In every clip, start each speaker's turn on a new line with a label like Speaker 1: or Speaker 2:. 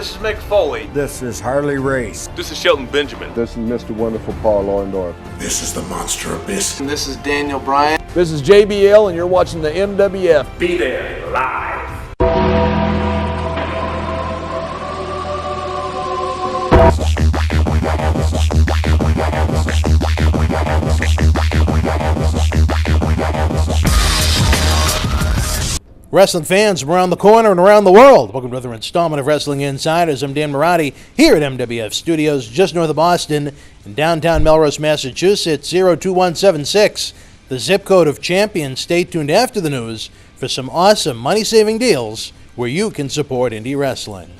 Speaker 1: This is Mick Foley.
Speaker 2: This is Harley Race.
Speaker 1: This is Shelton Benjamin.
Speaker 3: This is Mr. Wonderful Paul Orndorff.
Speaker 4: This is the Monster Abyss.
Speaker 5: And this is Daniel Bryan.
Speaker 6: This is JBL, and you're watching the MWF.
Speaker 1: Be there live.
Speaker 7: Wrestling fans from around the corner and around the world, welcome to another installment of Wrestling Insiders. I'm Dan Marotti here at MWF Studios, just north of Boston, in downtown Melrose, Massachusetts, 02176, the zip code of champions. Stay tuned after the news for some awesome money-saving deals where you can support indie wrestling.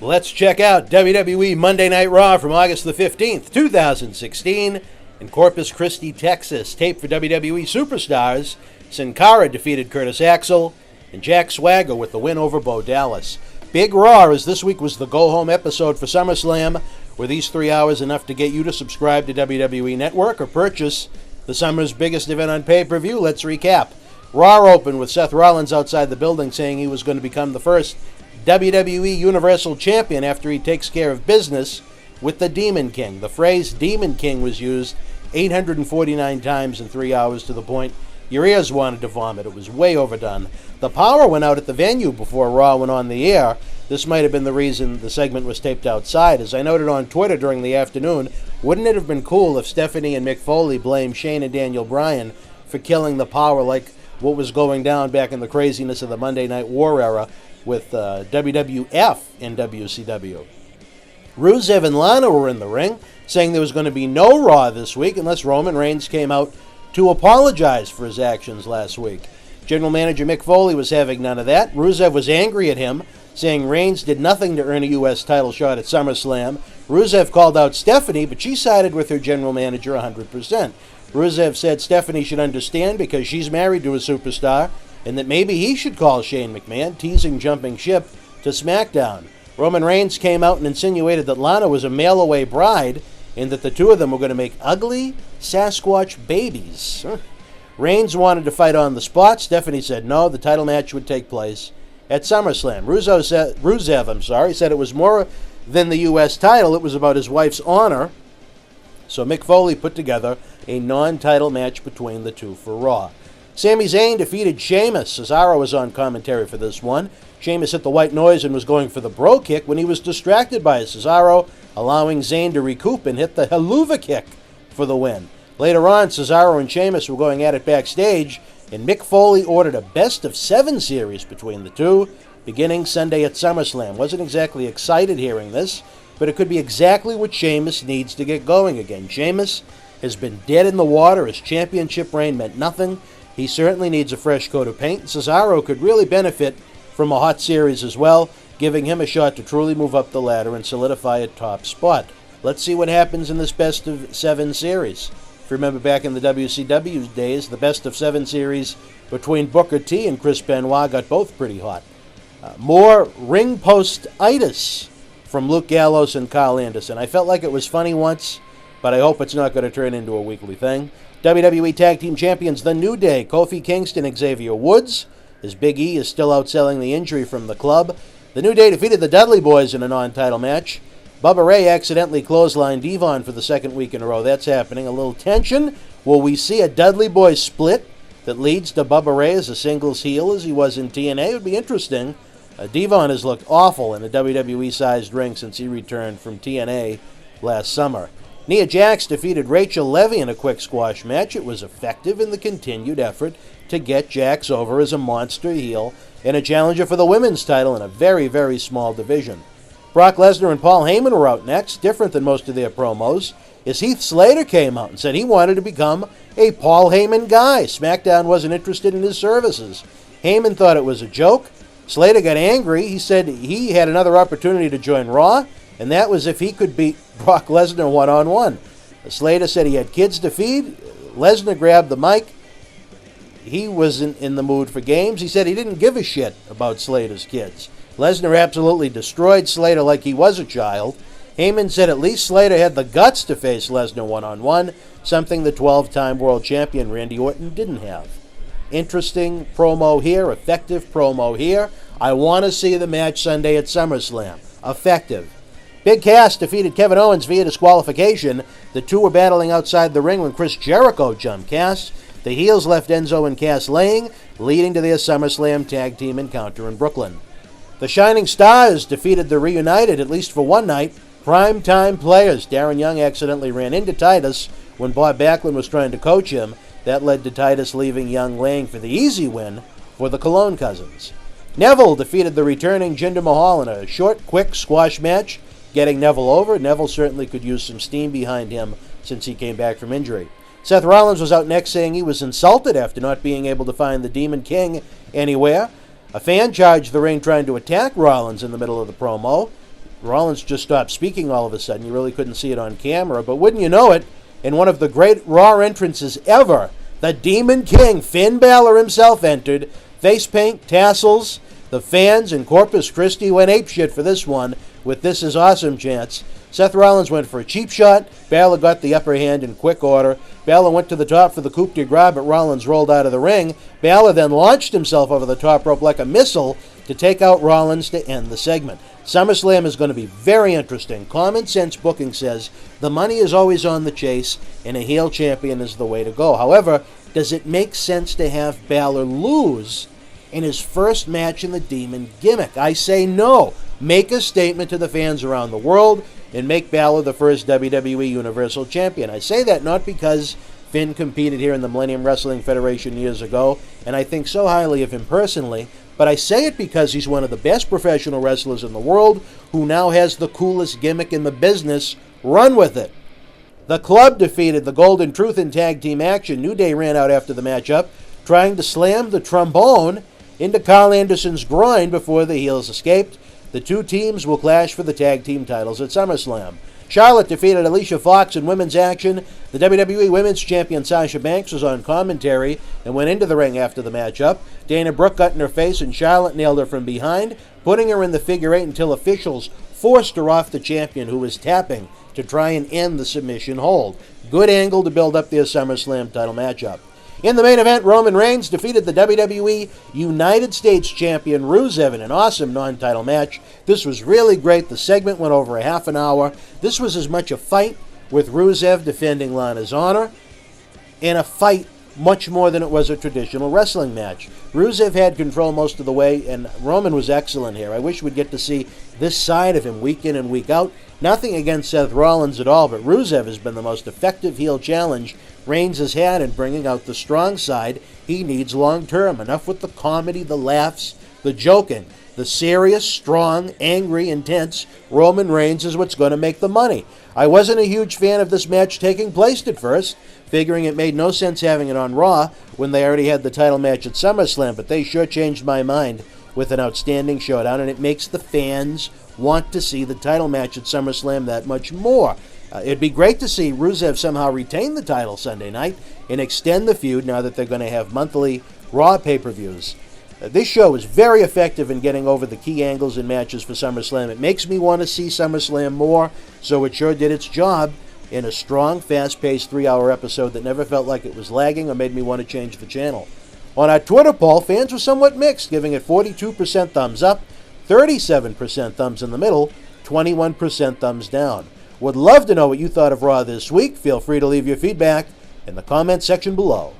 Speaker 7: Let's check out WWE Monday Night Raw from August the 15th, 2016, in Corpus Christi, Texas. Taped for WWE Superstars, Sin Cara defeated Curtis Axel, and Jack Swagger with the win over Bo Dallas. Big Raw, as this week was the go-home episode for SummerSlam. Were these 3 hours enough to get you to subscribe to WWE Network or purchase the summer's biggest event on pay-per-view? Let's recap. Raw opened with Seth Rollins outside the building saying he was going to become the first WWE Universal Champion after he takes care of business with the Demon King. The phrase Demon King was used 849 times in 3 hours to the point your ears wanted to vomit. It was way overdone. The power went out at the venue before Raw went on the air. This might have been the reason the segment was taped outside. As I noted on Twitter during the afternoon, wouldn't it have been cool if Stephanie and Mick Foley blamed Shane and Daniel Bryan for killing the power like what was going down back in the craziness of the Monday Night War era with WWF and WCW? Rusev and Lana were in the ring, saying there was going to be no Raw this week unless Roman Reigns came out to apologize for his actions last week. General Manager Mick Foley was having none of that. Rusev was angry at him, saying Reigns did nothing to earn a U.S. title shot at SummerSlam. Rusev called out Stephanie, but she sided with her general manager 100%. Rusev said Stephanie should understand because she's married to a superstar, and that maybe he should call Shane McMahon, teasing jumping ship to SmackDown. Roman Reigns came out and insinuated that Lana was a mail-away bride, and that the two of them were going to make ugly Sasquatch babies. Reigns wanted to fight on the spot. Stephanie said no, the title match would take place at SummerSlam. Rusev said it was more than the U.S. title, it was about his wife's honor. So Mick Foley put together a non-title match between the two for Raw. Sami Zayn defeated Sheamus. Cesaro was on commentary for this one. Sheamus hit the white noise and was going for the bro kick when he was distracted by Cesaro, allowing Zayn to recoup and hit the Helluva kick for the win. Later on, Cesaro and Sheamus were going at it backstage, and Mick Foley ordered a best-of-7 series between the two, beginning Sunday at SummerSlam. Wasn't exactly excited hearing this, but it could be exactly what Sheamus needs to get going again. Sheamus has been dead in the water. His championship reign meant nothing. He certainly needs a fresh coat of paint. Cesaro could really benefit from a hot series as well, giving him a shot to truly move up the ladder and solidify a top spot. Let's see what happens in this best-of-7 series. If you remember back in the WCW days, the best-of-7 series between Booker T and Chris Benoit got both pretty hot. More ring post-itis from Luke Gallows and Carl Anderson. I felt like it was funny once, but I hope it's not going to turn into a weekly thing. WWE Tag Team Champions The New Day, Kofi Kingston and Xavier Woods, as Big E is still outselling the injury from the club. The New Day defeated the Dudley Boys in a non-title match. Bubba Ray accidentally clotheslined Devon for the second week in a row. That's happening. A little tension. Will we see a Dudley Boys split that leads to Bubba Ray as a singles heel as he was in TNA? It would be interesting. Devon has looked awful in a WWE-sized ring since he returned from TNA last summer. Nia Jax defeated Rachel Levy in a quick squash match. It was effective in the continued effort to get Jax over as a monster heel and a challenger for the women's title in a very, very small division. Brock Lesnar and Paul Heyman were out next. Different than most of their promos, as Heath Slater came out and said he wanted to become a Paul Heyman guy. SmackDown wasn't interested in his services. Heyman thought it was a joke. Slater got angry. He said he had another opportunity to join Raw, and that was if he could beat Brock Lesnar one-on-one. Slater said he had kids to feed. Lesnar grabbed the mic. He wasn't in the mood for games. He said he didn't give a shit about Slater's kids. Lesnar absolutely destroyed Slater like he was a child. Heyman said at least Slater had the guts to face Lesnar one-on-one, something the 12-time world champion Randy Orton didn't have. Interesting promo here, effective promo here. I want to see the match Sunday at SummerSlam. effective. Big Cass defeated Kevin Owens via disqualification. The two were battling outside the ring when Chris Jericho jumped Cass. The heels left Enzo and Cass laying, leading to their SummerSlam tag team encounter in Brooklyn. The Shining Stars defeated the reunited, at least for one night, primetime players. Darren Young accidentally ran into Titus when Bob Backlund was trying to coach him. That led to Titus leaving Young laying for the easy win for the Cologne Cousins. Neville defeated the returning Jinder Mahal in a short, quick squash match, getting Neville over. Neville certainly could use some steam behind him since he came back from injury. Seth Rollins was out next saying he was insulted after not being able to find the Demon King anywhere. A fan charged the ring trying to attack Rollins in the middle of the promo. Rollins just stopped speaking all of a sudden. You really couldn't see it on camera. But wouldn't you know it, in one of the great Raw entrances ever, the Demon King, Finn Balor himself, entered. Face paint, tassels. The fans in Corpus Christi went apeshit for this one with "This Is Awesome" chants. Seth Rollins went for a cheap shot. Balor got the upper hand in quick order. Balor went to the top for the coup de grace, but Rollins rolled out of the ring. Balor then launched himself over the top rope like a missile to take out Rollins to end the segment. SummerSlam is going to be very interesting. Common sense booking says the money is always on the chase, and a heel champion is the way to go. However, does it make sense to have Balor lose in his first match in the Demon gimmick? I say no. Make a statement to the fans around the world and make Balor the first WWE Universal Champion. I say that not because Finn competed here in the Millennium Wrestling Federation years ago, and I think so highly of him personally, but I say it because he's one of the best professional wrestlers in the world who now has the coolest gimmick in the business. Run with it. The Club defeated the Golden Truth in tag team action. New Day ran out after the matchup, trying to slam the trombone into Carl Anderson's groin before the heels escaped. The two teams will clash for the tag team titles at SummerSlam. Charlotte defeated Alicia Fox in women's action. The WWE Women's Champion Sasha Banks was on commentary and went into the ring after the matchup. Dana Brooke got in her face and Charlotte nailed her from behind, putting her in the figure eight until officials forced her off the champion, who was tapping to try and end the submission hold. Good angle to build up their SummerSlam title matchup. In the main event, Roman Reigns defeated the WWE United States Champion Rusev in an awesome non-title match. This was really great. The segment went over a half an hour. This was as much a fight with Rusev defending Lana's honor and a fight much more than it was a traditional wrestling match. Rusev had control most of the way, and Roman was excellent here. I wish we'd get to see this side of him week in and week out. Nothing against Seth Rollins at all, but Rusev has been the most effective heel challenge Reigns has had in bringing out the strong side he needs long term. Enough with the comedy, the laughs, the joking. The serious, strong, angry, intense Roman Reigns is what's going to make the money. I wasn't a huge fan of this match taking place at first, figuring it made no sense having it on Raw when they already had the title match at SummerSlam, but they sure changed my mind with an outstanding showdown, and it makes the fans want to see the title match at SummerSlam that much more. It'd be great to see Rusev somehow retain the title Sunday night and extend the feud now that they're going to have monthly Raw pay-per-views. This show is very effective in getting over the key angles and matches for SummerSlam. It makes me want to see SummerSlam more, so it sure did its job in a strong, fast-paced 3-hour episode that never felt like it was lagging or made me want to change the channel. On our Twitter poll, fans were somewhat mixed, giving it 42% thumbs up, 37% thumbs in the middle, 21% thumbs down. Would love to know what you thought of Raw this week. Feel free to leave your feedback in the comment section below.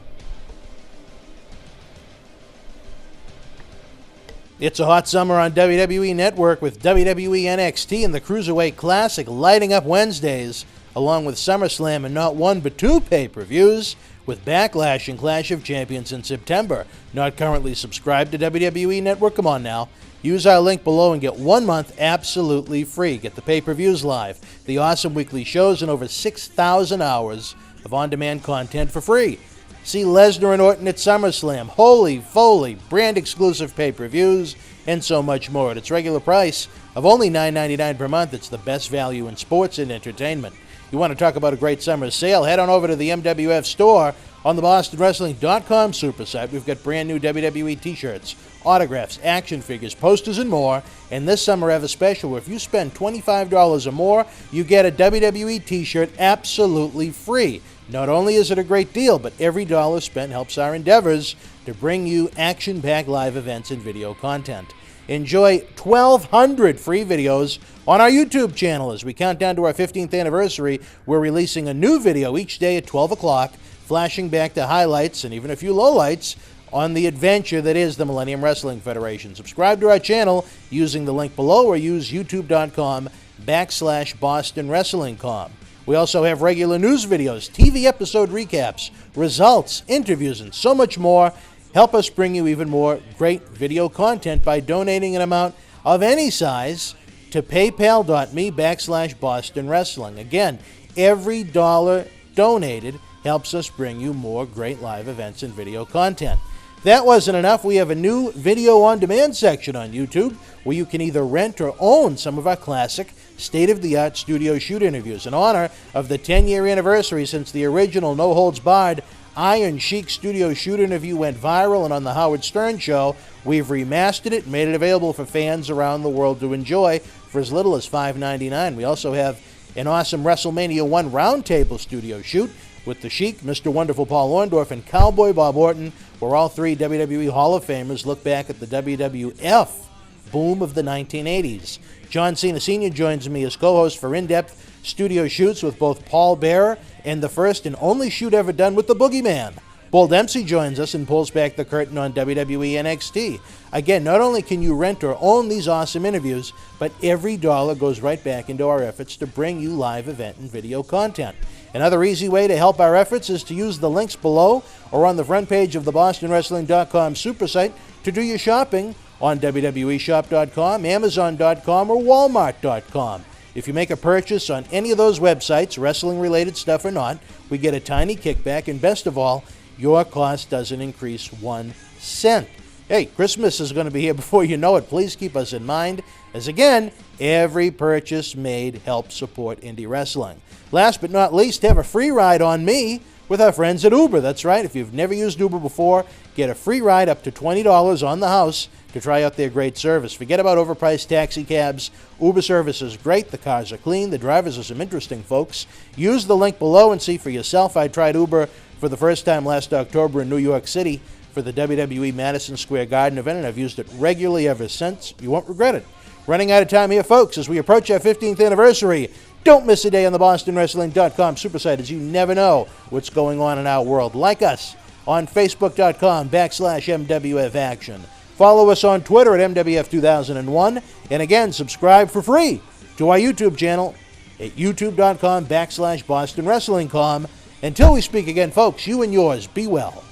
Speaker 7: It's a hot summer on WWE Network with WWE NXT and the Cruiserweight Classic lighting up Wednesdays, along with SummerSlam and not one but two pay-per-views, with Backlash and Clash of Champions in September. Not currently subscribed to WWE Network? Come on now. Use our link below and get 1 month absolutely free. Get the pay-per-views live, the awesome weekly shows, and over 6,000 hours of on-demand content for free. See Lesnar and Orton at SummerSlam, Holy Foley, brand-exclusive pay-per-views, and so much more at its regular price of only $9.99 per month. It's the best value in sports and entertainment. You want to talk about a great summer sale? Head on over to the MWF store on the BostonWrestling.com super site. We've got brand new WWE t-shirts, autographs, action figures, posters, and more. And this summer I have a special where if you spend $25 or more, you get a WWE t-shirt absolutely free. Not only is it a great deal, but every dollar spent helps our endeavors to bring you action-packed live events and video content. Enjoy 1,200 free videos on our YouTube channel. As we count down to our 15th anniversary, we're releasing a new video each day at 12 o'clock, flashing back to highlights and even a few lowlights on the adventure that is the Millennium Wrestling Federation. Subscribe to our channel using the link below or use youtube.com/BostonWrestlingCom. We also have regular news videos, TV episode recaps, results, interviews, and so much more. Help us bring you even more great video content by donating an amount of any size to paypal.me/Boston Wrestling. Again, every dollar donated helps us bring you more great live events and video content. If that wasn't enough, we have a new video on demand section on YouTube where you can either rent or own some of our classic state-of-the-art studio shoot interviews. In honor of the 10-year anniversary since the original No Holds Barred Iron Sheik studio shoot interview went viral and on the Howard Stern Show, we've remastered it and made it available for fans around the world to enjoy for as little as $5.99. We also have an awesome WrestleMania 1 roundtable studio shoot with the Sheik, Mr. Wonderful Paul Orndorff, and Cowboy Bob Orton, where all three WWE Hall of Famers look back at the WWF boom of the 1980s. John Cena Sr. joins me as co-host for in-depth studio shoots with both Paul Bearer and the first and only shoot ever done with the Boogeyman. Bull Dempsey joins us and pulls back the curtain on WWE NXT. Again, not only can you rent or own these awesome interviews, but every dollar goes right back into our efforts to bring you live event and video content. Another easy way to help our efforts is to use the links below or on the front page of the BostonWrestling.com super site to do your shopping on WWEshop.com, Amazon.com, or Walmart.com. If you make a purchase on any of those websites, wrestling-related stuff or not, we get a tiny kickback, and best of all, your cost doesn't increase 1 cent. Hey, Christmas is going to be here before you know it. Please keep us in mind, as again, every purchase made helps support indie wrestling. Last but not least, have a free ride on me with our friends at Uber. That's right. If you've never used Uber before, get a free ride up to $20 on the house to try out their great service. Forget about overpriced taxi cabs. Uber service is great. The cars are clean. The drivers are some interesting folks. Use the link below and see for yourself. I tried Uber for the first time last October in New York City for the WWE Madison Square Garden event, and I've used it regularly ever since. You won't regret it. Running out of time here, folks, as we approach our 15th anniversary. Don't miss a day on the BostonWrestling.com super site, as you never know what's going on in our world. Like us on Facebook.com/MWF Action. Follow us on Twitter at MWF2001. And again, subscribe for free to our YouTube channel at youtube.com/BostonWrestlingCom. Until we speak again, folks, you and yours, be well.